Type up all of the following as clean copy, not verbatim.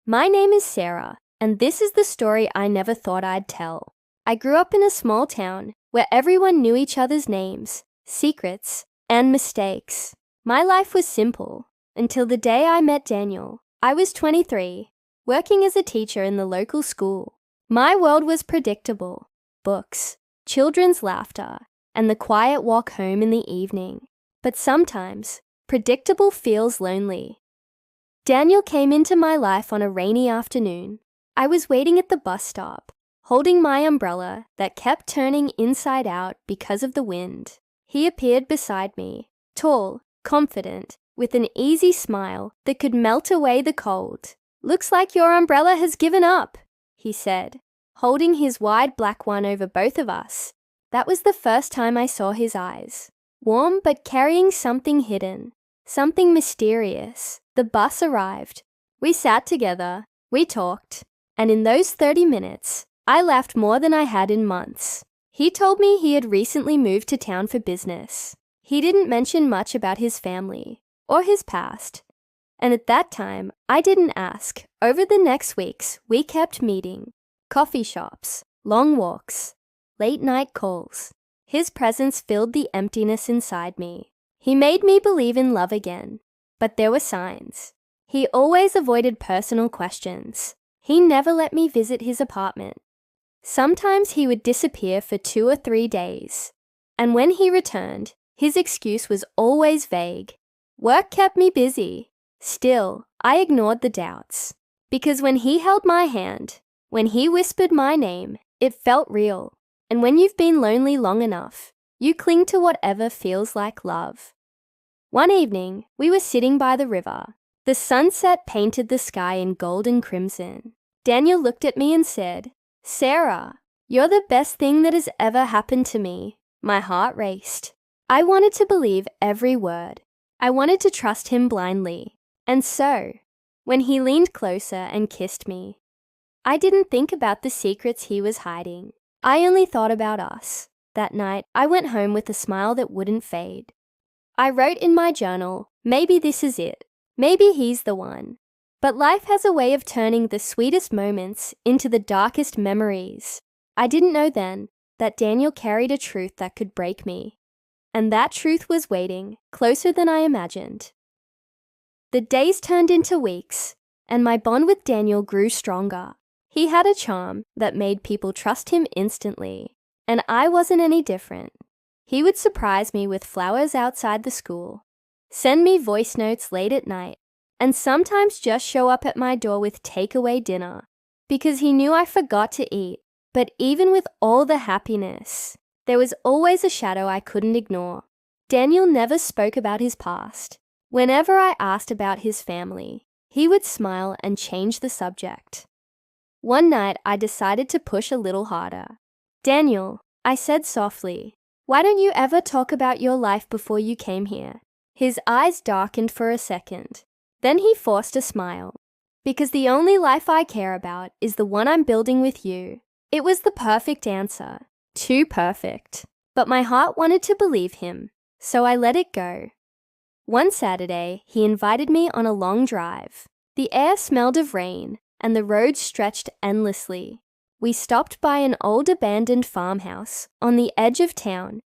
My name is Sarah, and this is the story I never thought I'd tell. I grew up in a small town where everyone knew each other's names, secrets, and mistakes. My life was simple until the day I met Daniel. I was 23, working as a teacher in the local school. My world was predictable: books, children's laughter, and the quiet walk home in the evening. But sometimes, predictable feels lonely. Daniel came into my life on a rainy afternoon. I was waiting at the bus stop, holding my umbrella that kept turning inside out because of the wind. He appeared beside me, tall, confident, with an easy smile that could melt away the cold. "Looks like your umbrella has given up," he said, holding his wide black one over both of us. That was the first time I saw his eyes. Warm but carrying something hidden, something mysterious. The bus arrived. We sat together, we talked, and in those 30 minutes, I laughed more than I had in months. He told me he had recently moved to town for business. He didn't mention much about his family or his past, and at that time, I didn't ask. Over the next weeks, we kept meeting. Coffee shops, long walks, late-night calls. His presence filled the emptiness inside me. He made me believe in love again. But there were signs. He always avoided personal questions. He never let me visit his apartment. Sometimes he would disappear for 2 or 3 days. And when he returned, his excuse was always vague. Work kept me busy. Still, I ignored the doubts. Because when he held my hand, when he whispered my name, it felt real. And when you've been lonely long enough, you cling to whatever feels like love. One evening, we were sitting by the river. The sunset painted the sky in gold and crimson. Daniel looked at me and said, "Sarah, you're the best thing that has ever happened to me." My heart raced. I wanted to believe every word. I wanted to trust him blindly. And so, when he leaned closer and kissed me, I didn't think about the secrets he was hiding. I only thought about us. That night, I went home with a smile that wouldn't fade. I wrote in my journal, maybe this is it. Maybe he's the one. But life has a way of turning the sweetest moments into the darkest memories. I didn't know then that Daniel carried a truth that could break me. And that truth was waiting, closer than I imagined. The days turned into weeks, and my bond with Daniel grew stronger. He had a charm that made people trust him instantly, and I wasn't any different. He would surprise me with flowers outside the school, send me voice notes late at night, and sometimes just show up at my door with takeaway dinner, because he knew I forgot to eat. But even with all the happiness, there was always a shadow I couldn't ignore. Daniel never spoke about his past. Whenever I asked about his family, he would smile and change the subject. One night, I decided to push a little harder. "Daniel," I said softly, "why don't you ever talk about your life before you came here?" His eyes darkened for a second. Then he forced a smile. "Because the only life I care about is the one I'm building with you." It was the perfect answer. Too perfect. But my heart wanted to believe him, so I let it go. One Saturday, he invited me on a long drive. The air smelled of rain, and the road stretched endlessly. We stopped by an old abandoned farmhouse on the edge of town.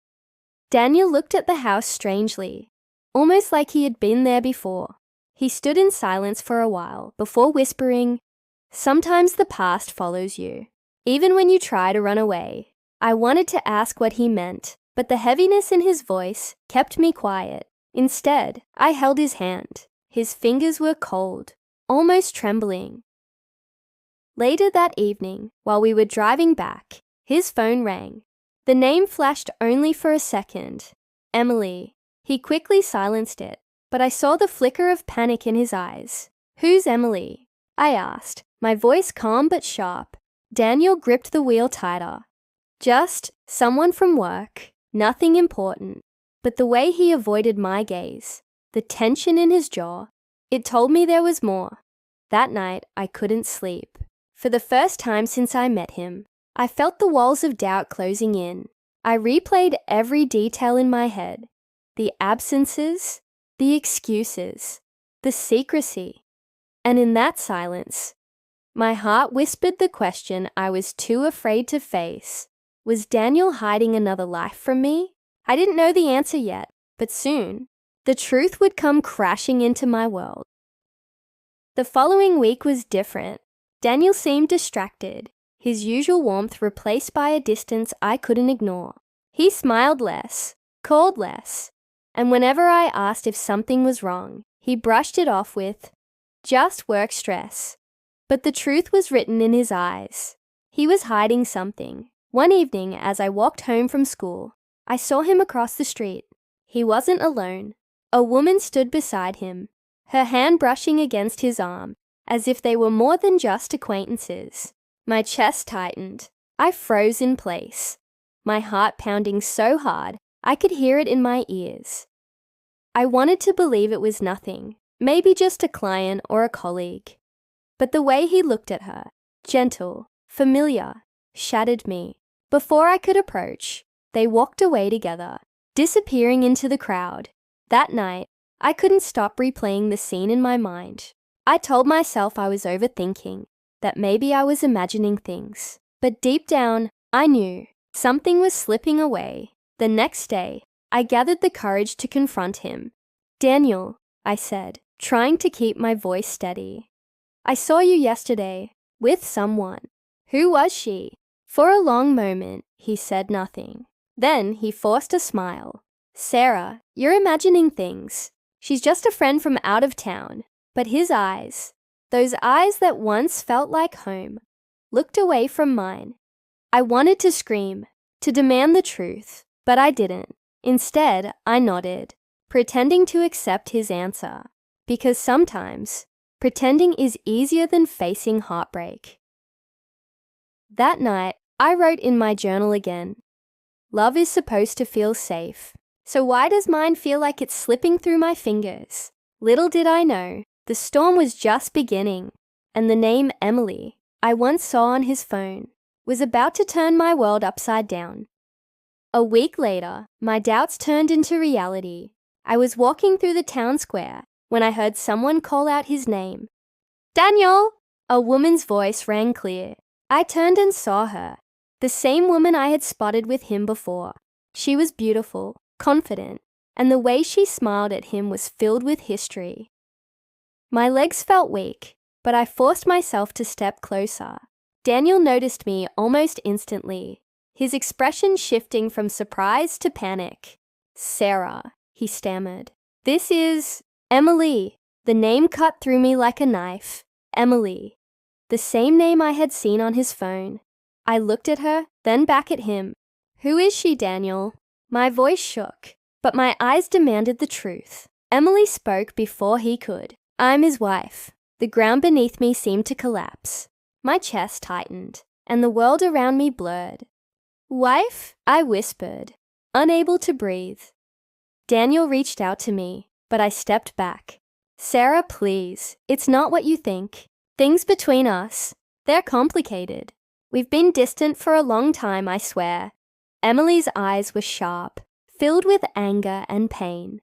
Daniel looked at the house strangely, almost like he had been there before. He stood in silence for a while before whispering, "Sometimes the past follows you, even when you try to run away." I wanted to ask what he meant, but the heaviness in his voice kept me quiet. Instead, I held his hand. His fingers were cold, almost trembling. Later that evening, while we were driving back, his phone rang. The name flashed only for a second. Emily. He quickly silenced it, but I saw the flicker of panic in his eyes. "Who's Emily?" I asked, my voice calm but sharp. Daniel gripped the wheel tighter. "Just someone from work, nothing important." But the way he avoided my gaze, the tension in his jaw, it told me there was more. That night, I couldn't sleep. For the first time since I met him, I felt the walls of doubt closing in. I replayed every detail in my head. The absences, the excuses, the secrecy. And in that silence, My heart whispered the question I was too afraid to face. Was Daniel hiding another life from me? I didn't know the answer yet, but soon, the truth would come crashing into my world. The following week was different. Daniel seemed distracted, his usual warmth replaced by a distance I couldn't ignore. He smiled less, called less, and whenever I asked if something was wrong, he brushed it off with, "Just work stress." But the truth was written in his eyes. He was hiding something. One evening, as I walked home from school, I saw him across the street. He wasn't alone. A woman stood beside him, her hand brushing against his arm, as if they were more than just acquaintances. My chest tightened. I froze in place, my heart pounding so hard I could hear it in my ears. I wanted to believe it was nothing, maybe just a client or a colleague. But the way he looked at her, gentle, familiar, shattered me. Before I could approach, they walked away together, disappearing into the crowd. That night, I couldn't stop replaying the scene in my mind. I told myself I was overthinking, that maybe I was imagining things. But deep down, I knew something was slipping away. The next day, I gathered the courage to confront him. "Daniel," I said, trying to keep my voice steady. "I saw you yesterday, with someone. Who was she?" For a long moment, he said nothing. Then he forced a smile. "Sarah, you're imagining things. She's just a friend from out of town." But his eyes, those eyes that once felt like home, looked away from mine. I wanted to scream, to demand the truth, but I didn't. Instead, I nodded, pretending to accept his answer. Because sometimes, pretending is easier than facing heartbreak. That night, I wrote in my journal again. Love is supposed to feel safe. So why does mine feel like it's slipping through my fingers? Little did I know, the storm was just beginning, and the name Emily, I once saw on his phone, was about to turn my world upside down. A week later, my doubts turned into reality. I was walking through the town square when I heard someone call out his name. "Daniel!" A woman's voice rang clear. I turned and saw her, the same woman I had spotted with him before. She was beautiful, confident, and the way she smiled at him was filled with history. My legs felt weak, but I forced myself to step closer. Daniel noticed me almost instantly, his expression shifting from surprise to panic. "Sarah," he stammered. "This is Emily." The name cut through me like a knife. Emily. The same name I had seen on his phone. I looked at her, then back at him. "Who is she, Daniel?" My voice shook, but my eyes demanded the truth. Emily spoke before he could. "I'm his wife." The ground beneath me seemed to collapse. My chest tightened, and the world around me blurred. "Wife?" I whispered, unable to breathe. Daniel reached out to me, but I stepped back. "Sarah, please, it's not what you think. Things between us, they're complicated. We've been distant for a long time, I swear." Emily's eyes were sharp, filled with anger and pain.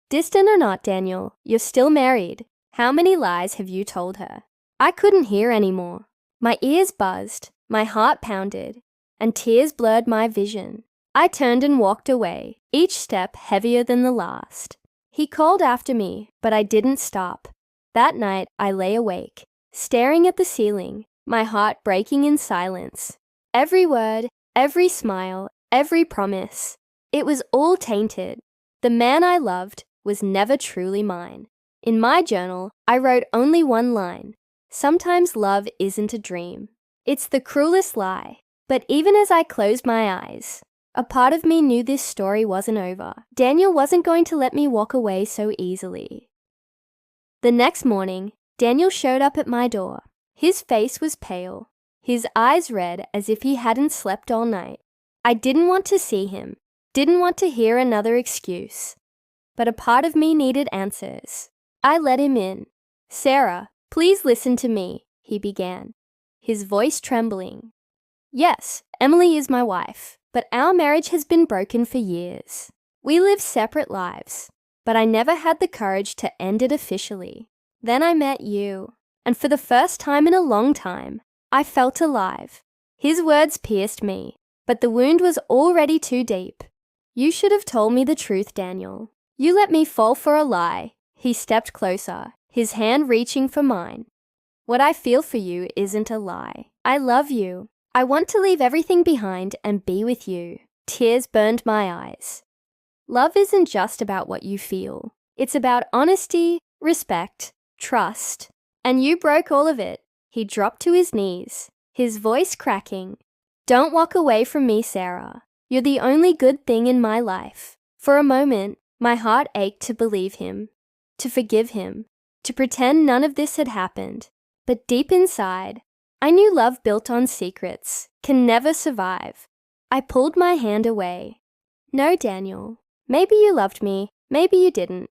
"Distant or not, Daniel, you're still married. How many lies have you told her?" I couldn't hear anymore. My ears buzzed, my heart pounded, and tears blurred my vision. I turned and walked away, each step heavier than the last. He called after me, but I didn't stop. That night, I lay awake, staring at the ceiling, my heart breaking in silence. Every word, every smile, every promise, it was all tainted. The man I loved was never truly mine. In my journal, I wrote only one line. Sometimes love isn't a dream. It's the cruelest lie. But even as I closed my eyes, a part of me knew this story wasn't over. Daniel wasn't going to let me walk away so easily. The next morning, Daniel showed up at my door. His face was pale, his eyes red as if he hadn't slept all night. I didn't want to see him, didn't want to hear another excuse. But a part of me needed answers. I let him in. "Sarah, please listen to me," he began, his voice trembling. "Yes, Emily is my wife, but our marriage has been broken for years. We live separate lives, but I never had the courage to end it officially. Then I met you, and for the first time in a long time, I felt alive. His words pierced me, but the wound was already too deep. You should have told me the truth, Daniel. You let me fall for a lie. He stepped closer, his hand reaching for mine. What I feel for you isn't a lie. I love you. I want to leave everything behind and be with you. Tears burned my eyes. Love isn't just about what you feel. It's about honesty, respect, trust. And you broke all of it. He dropped to his knees, his voice cracking. Don't walk away from me, Sarah. You're the only good thing in my life. For a moment, my heart ached to believe him, to forgive him, to pretend none of this had happened. But deep inside, I knew love built on secrets can never survive. I pulled my hand away. No, Daniel. Maybe you loved me, maybe you didn't.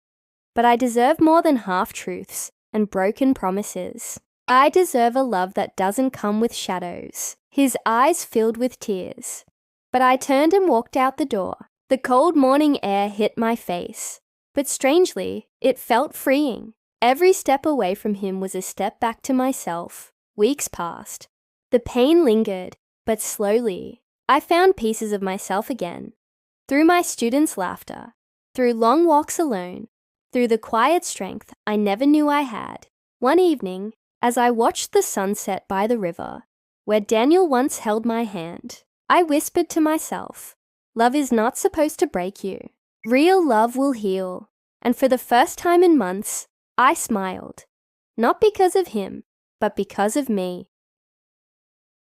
But I deserve more than half-truths and broken promises. I deserve a love that doesn't come with shadows. His eyes filled with tears. But I turned and walked out the door. The cold morning air hit my face. But strangely, it felt freeing. Every step away from him was a step back to myself. Weeks passed. The pain lingered, but slowly, I found pieces of myself again. Through my students' laughter, through long walks alone, through the quiet strength I never knew I had. One evening, as I watched the sunset by the river, where Daniel once held my hand, I whispered to myself, love is not supposed to break you. Real love will heal. And for the first time in months, I smiled. Not because of him, but because of me.